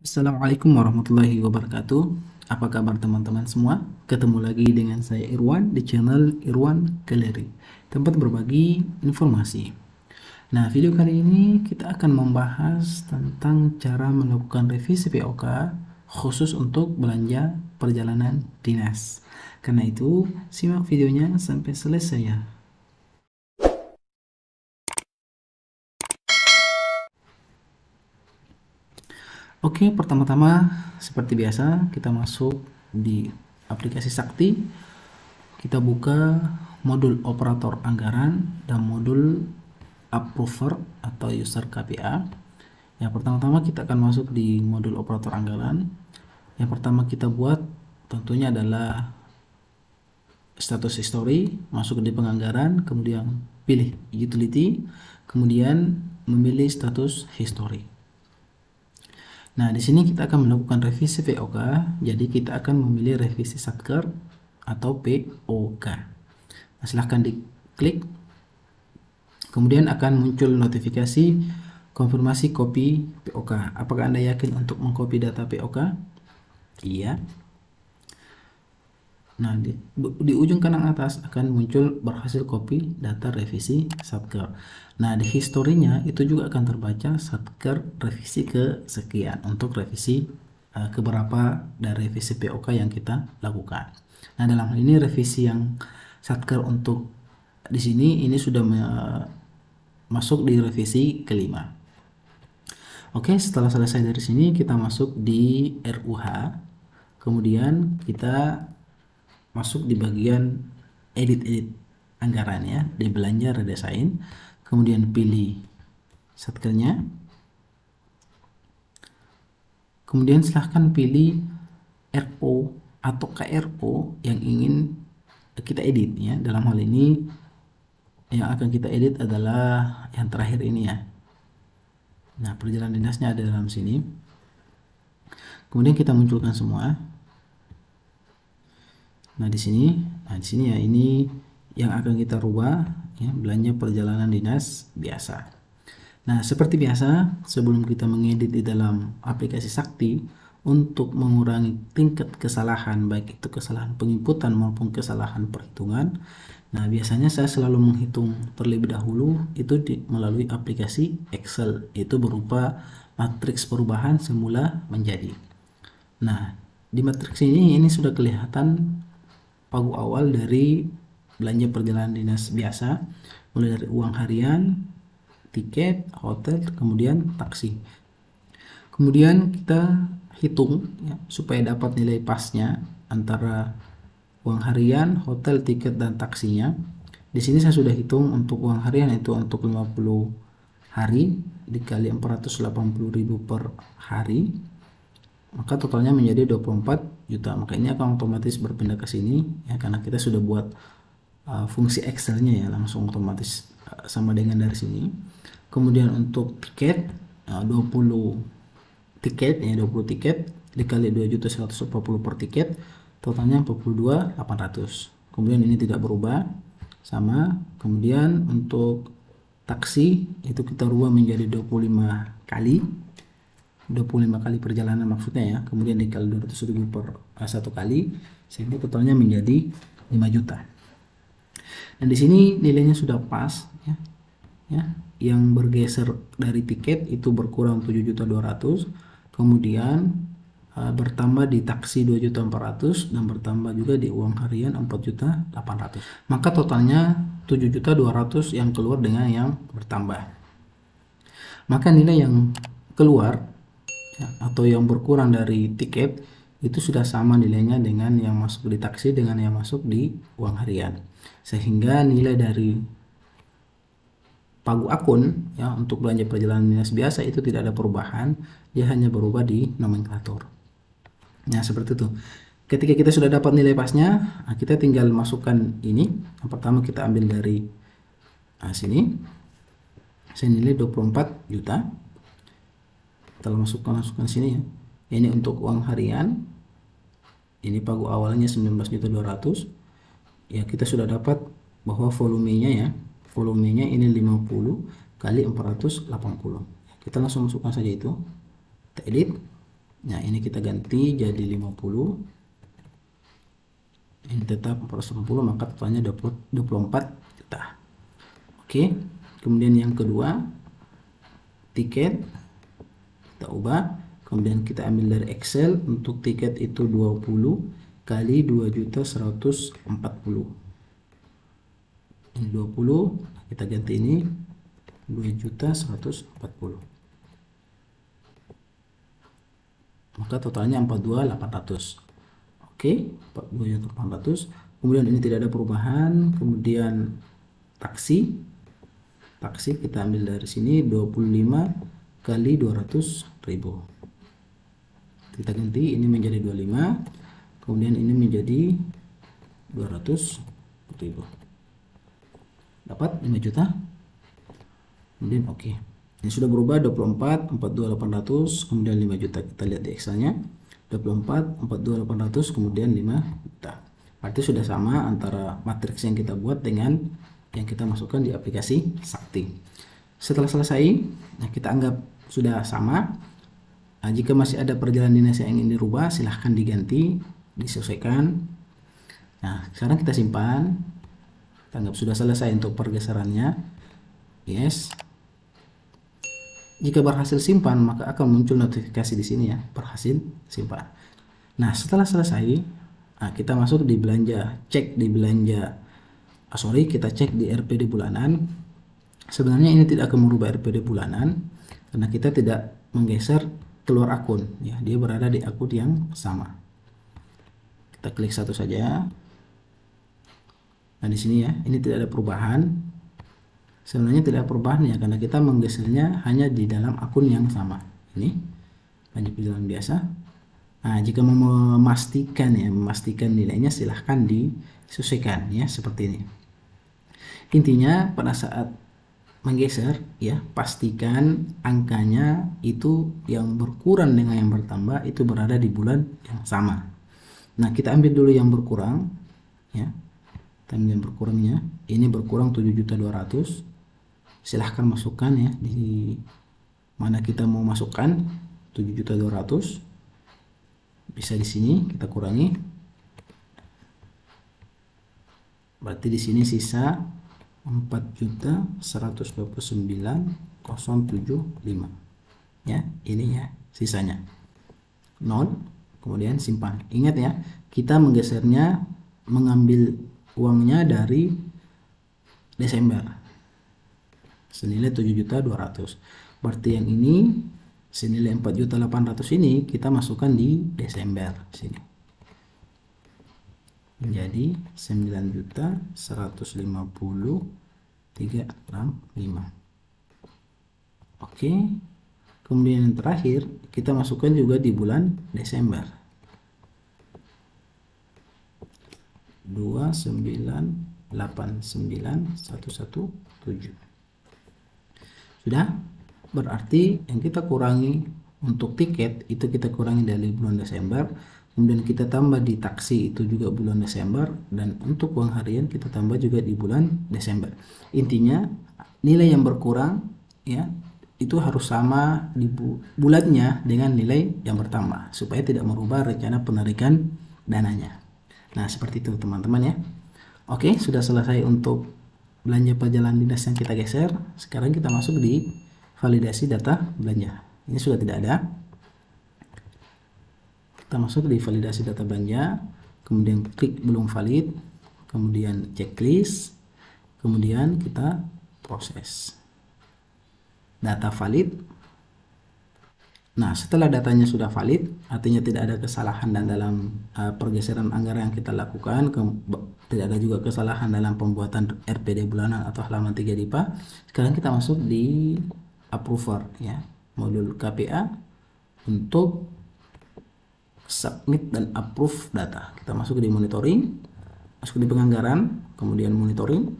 Assalamualaikum warahmatullahi wabarakatuh. Apa kabar teman-teman semua? Ketemu lagi dengan saya Irwan di channel Irwan Gallery, tempat berbagi informasi. Nah, video kali ini kita akan membahas tentang cara melakukan revisi POK khusus untuk belanja perjalanan dinas. Karena itu, simak videonya sampai selesai ya. Oke, pertama-tama seperti biasa kita masuk di aplikasi Sakti. Kita buka modul operator anggaran dan modul approver atau user KPA. Yang pertama-tama kita akan masuk di modul operator anggaran. Yang pertama kita buat tentunya adalah status history, masuk di penganggaran, kemudian pilih utility, kemudian memilih status history. Nah, di sini kita akan melakukan revisi POK, jadi kita akan memilih revisi Satker atau POK. Nah, silahkan diklik, kemudian akan muncul notifikasi konfirmasi copy POK. Apakah Anda yakin untuk mengcopy data POK? Iya. Nah, di ujung kanan atas akan muncul berhasil copy data revisi Satker. Nah, di historinya itu juga akan terbaca Satker revisi ke sekian untuk revisi keberapa dari revisi POK yang kita lakukan. Nah, dalam hal ini revisi yang Satker untuk di sini ini sudah masuk di revisi kelima. Oke, setelah selesai dari sini kita masuk di RUH. Kemudian kita masuk di bagian edit anggaran ya, di belanja redesign, kemudian pilih satkernya, kemudian silahkan pilih RO atau KRO yang ingin kita edit ya. Dalam hal ini yang akan kita edit adalah yang terakhir ini ya. Nah, perjalanan dinasnya ada dalam sini. Kemudian kita munculkan semua. Nah, di sini ya, ini yang akan kita rubah ya, belanja perjalanan dinas biasa. Nah, seperti biasa, sebelum kita mengedit di dalam aplikasi Sakti, untuk mengurangi tingkat kesalahan, baik itu kesalahan penginputan maupun kesalahan perhitungan, nah biasanya saya selalu menghitung terlebih dahulu itu melalui aplikasi Excel, itu berupa matriks perubahan semula menjadi. Nah, di matriks ini sudah kelihatan pagu awal dari belanja perjalanan dinas biasa, mulai dari uang harian, tiket, hotel, kemudian taksi. Kemudian kita hitung ya, supaya dapat nilai pasnya antara uang harian, hotel, tiket, dan taksinya. Di sini saya sudah hitung untuk uang harian itu untuk 50 hari dikali 480.000 per hari, maka totalnya menjadi 24 juta. Maka ini akan otomatis berpindah ke sini ya, karena kita sudah buat fungsi Excelnya ya, langsung otomatis sama dengan dari sini. Kemudian untuk tiket 20 tiket ya, 20 tiket dikali 2.140 per tiket, totalnya 42.800. Kemudian ini tidak berubah sama. Kemudian untuk taksi itu kita rubah menjadi 25 kali perjalanan maksudnya ya, kemudian dikali 200.000 per satu kali, sehingga totalnya menjadi 5 juta. Dan di sini nilainya sudah pas ya. Yang bergeser dari tiket itu berkurang 7.200.000, kemudian bertambah di taksi 2.400.000 dan bertambah juga di uang harian 4.800.000. Maka totalnya 7.200.000 yang keluar dengan yang bertambah. Maka nilai yang keluar ya, atau yang berkurang dari tiket itu sudah sama nilainya dengan yang masuk di taksi dengan yang masuk di uang harian, sehingga nilai dari pagu akun ya untuk belanja perjalanan dinas biasa itu tidak ada perubahan, dia hanya berubah di nomenklatur. Nah, seperti itu. Ketika kita sudah dapat nilai pasnya, kita tinggal masukkan ini. Yang pertama kita ambil dari sini, saya nilai 24 juta. Kita masukkan sini ya. Ini untuk uang harian, ini pagu awalnya 19.200.000 ya. Kita sudah dapat bahwa volumenya ya, volumenya ini 50 kali 480. Kita langsung masukkan saja itu, kita edit Nah, ini kita ganti jadi 50. Ini tetap 480, maka totalnya 24 juta. Oke, kemudian yang kedua, tiket kita ubah, kemudian kita ambil dari Excel. Untuk tiket itu 20 kali 2.140. Ini 20, kita ganti ini 2.140, maka totalnya 42.800. Oke, 42.800. Kemudian ini tidak ada perubahan. Kemudian taksi kita ambil dari sini 25 kali 200.000. Kita ganti ini menjadi 25, kemudian ini menjadi 200.000. Dapat 5 juta. Kemudian oke. Ini sudah berubah 24, 42.800, kemudian 5 juta. Kita lihat di Excelnya. 24, 42.800, kemudian 5 juta. Berarti sudah sama antara matriks yang kita buat dengan yang kita masukkan di aplikasi Sakti. Setelah selesai, nah kita anggap sudah sama. Nah, jika masih ada perjalanan dinas yang ingin dirubah, silahkan diganti, disesuaikan. Nah, sekarang kita simpan. Kita anggap sudah selesai untuk pergeserannya. Yes. Jika berhasil simpan, maka akan muncul notifikasi di sini ya, berhasil simpan. Nah, setelah selesai, nah kita masuk di belanja, cek di belanja. Kita cek di RPD bulanan. Sebenarnya ini tidak akan merubah RPD bulanan karena kita tidak menggeser keluar akun ya, dia berada di akun yang sama. Kita klik satu saja. Nah, di sini ya, ini tidak ada perubahan. Sebenarnya tidak ada perubahan ya, karena kita menggesernya hanya di dalam akun yang sama. Ini belanja perjalanan biasa. Nah, jika mau memastikan nilainya, silahkan disesuaikan ya, seperti ini. Intinya pada saat menggeser ya, pastikan angkanya itu yang berkurang dengan yang bertambah itu berada di bulan yang sama. Nah, kita ambil dulu yang berkurang ya. Kita ambil yang berkurangnya. Ini berkurang 7.200.000. Silahkan masukkan ya di mana kita mau masukkan 7.200.000. Bisa di sini kita kurangi. Berarti di sini sisa 4.129.075 ya, ini ya sisanya 0. Kemudian simpan. Ingat ya, kita menggesernya, mengambil uangnya dari Desember senilai 7.200.000. Berarti yang ini senilai 4.800.000 ini kita masukkan di Desember sini. Menjadi 9.150.365. Oke. Kemudian yang terakhir kita masukkan juga di bulan Desember. 2.989.117. Sudah, berarti yang kita kurangi untuk tiket itu kita kurangi dari bulan Desember, kemudian kita tambah di taksi itu juga bulan Desember, dan untuk uang harian kita tambah juga di bulan Desember. Intinya nilai yang berkurang ya itu harus sama di bulannya dengan nilai yang bertambah supaya tidak merubah rencana penarikan dananya. Nah, seperti itu teman-teman ya. Oke, sudah selesai untuk belanja perjalanan dinas yang kita geser. Sekarang kita masuk di validasi data belanja. Ini sudah tidak ada. Kita masuk di validasi data belanja, kemudian klik belum valid, kemudian checklist, kemudian kita proses. Data valid. Nah, setelah datanya sudah valid, artinya tidak ada kesalahan dan dalam pergeseran anggaran yang kita lakukan, tidak ada juga kesalahan dalam pembuatan RPD bulanan atau halaman 3 DIPA. Sekarang kita masuk di approver ya, modul KPA untuk submit dan approve data. Kita masuk di monitoring, masuk di penganggaran, kemudian monitoring,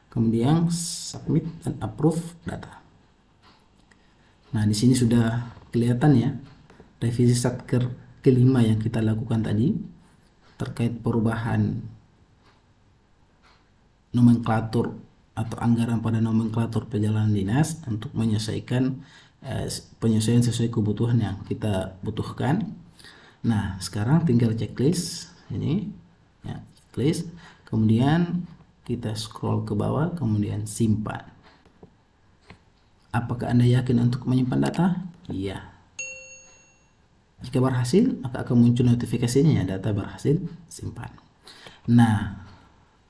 kemudian submit dan approve data. Nah, di sini sudah kelihatan ya revisi satker kelima yang kita lakukan tadi terkait perubahan nomenklatur atau anggaran pada nomenklatur perjalanan dinas untuk menyesuaikan penyesuaian sesuai kebutuhan yang kita butuhkan. Nah, sekarang tinggal checklist ini ya, checklist. Kemudian kita scroll ke bawah, kemudian simpan. Apakah Anda yakin untuk menyimpan data? Iya. Jika berhasil, maka akan muncul notifikasinya ya, data berhasil simpan. Nah,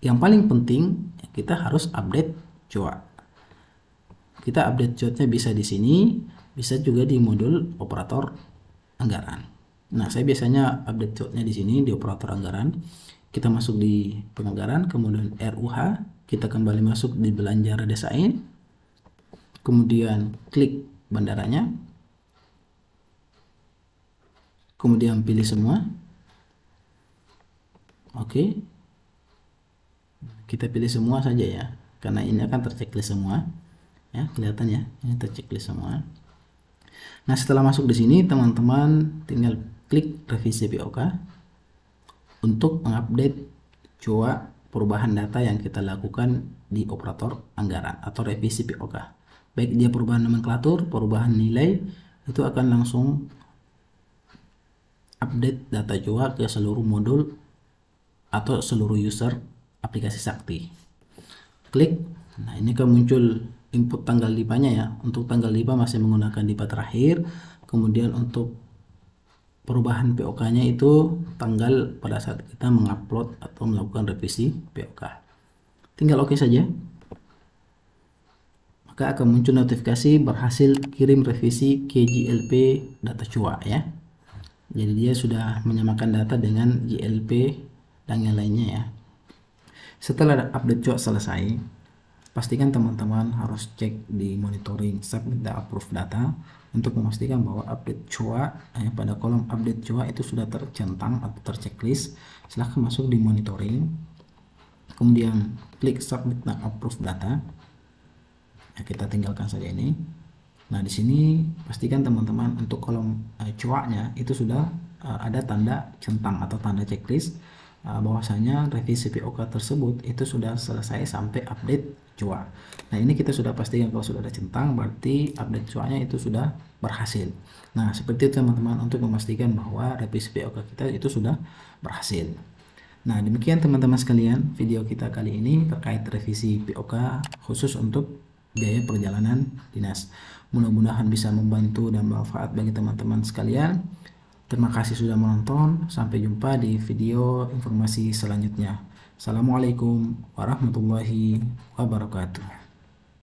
yang paling penting kita harus update COA. Kita update COA-nya bisa di sini, bisa juga di modul operator anggaran. Nah, saya biasanya update COA-nya di sini di operator anggaran. Kita masuk di penganggaran, kemudian RUH, kita kembali masuk di belanja redesign. Kemudian klik bandaranya, kemudian pilih semua. Oke, kita pilih semua saja ya, karena ini akan terchecklist semua ya, kelihatan ya, ini terchecklist semua. Nah, setelah masuk di sini teman-teman tinggal klik revisi POK untuk mengupdate COA perubahan data yang kita lakukan di operator anggaran atau revisi POK. Baik dia perubahan nomenklatur, perubahan nilai, itu akan langsung update data COA ke seluruh modul atau seluruh user aplikasi Sakti. Klik, nah ini akan muncul input tanggal DIPA-nya ya. Untuk tanggal DIPA masih menggunakan DIPA terakhir. Kemudian untuk perubahan POK-nya itu tanggal pada saat kita mengupload atau melakukan revisi POK. Tinggal oke saja. Maka akan muncul notifikasi berhasil kirim revisi ke GLP data COA ya. Jadi dia sudah menyamakan data dengan GLP dan yang lainnya ya. Setelah update COA selesai, pastikan teman-teman harus cek di monitoring submit dan approve data untuk memastikan bahwa update COA pada kolom update COA itu sudah tercentang atau terchecklist. Silahkan masuk di monitoring, kemudian klik submit dan approve data. Ya, kita tinggalkan saja ini. Nah, di sini pastikan teman-teman untuk kolom COA-nya itu sudah ada tanda centang atau tanda checklist bahwasanya revisi POK tersebut itu sudah selesai sampai update COA. Nah, ini kita sudah pastikan kalau sudah ada centang berarti update COA-nya itu sudah berhasil. Nah, seperti itu teman-teman untuk memastikan bahwa revisi POK kita itu sudah berhasil. Nah, demikian teman-teman sekalian video kita kali ini terkait revisi POK khusus untuk biaya perjalanan dinas. Mudah-mudahan bisa membantu dan bermanfaat bagi teman-teman sekalian. Terima kasih sudah menonton. Sampai jumpa di video informasi selanjutnya. Assalamualaikum warahmatullahi wabarakatuh.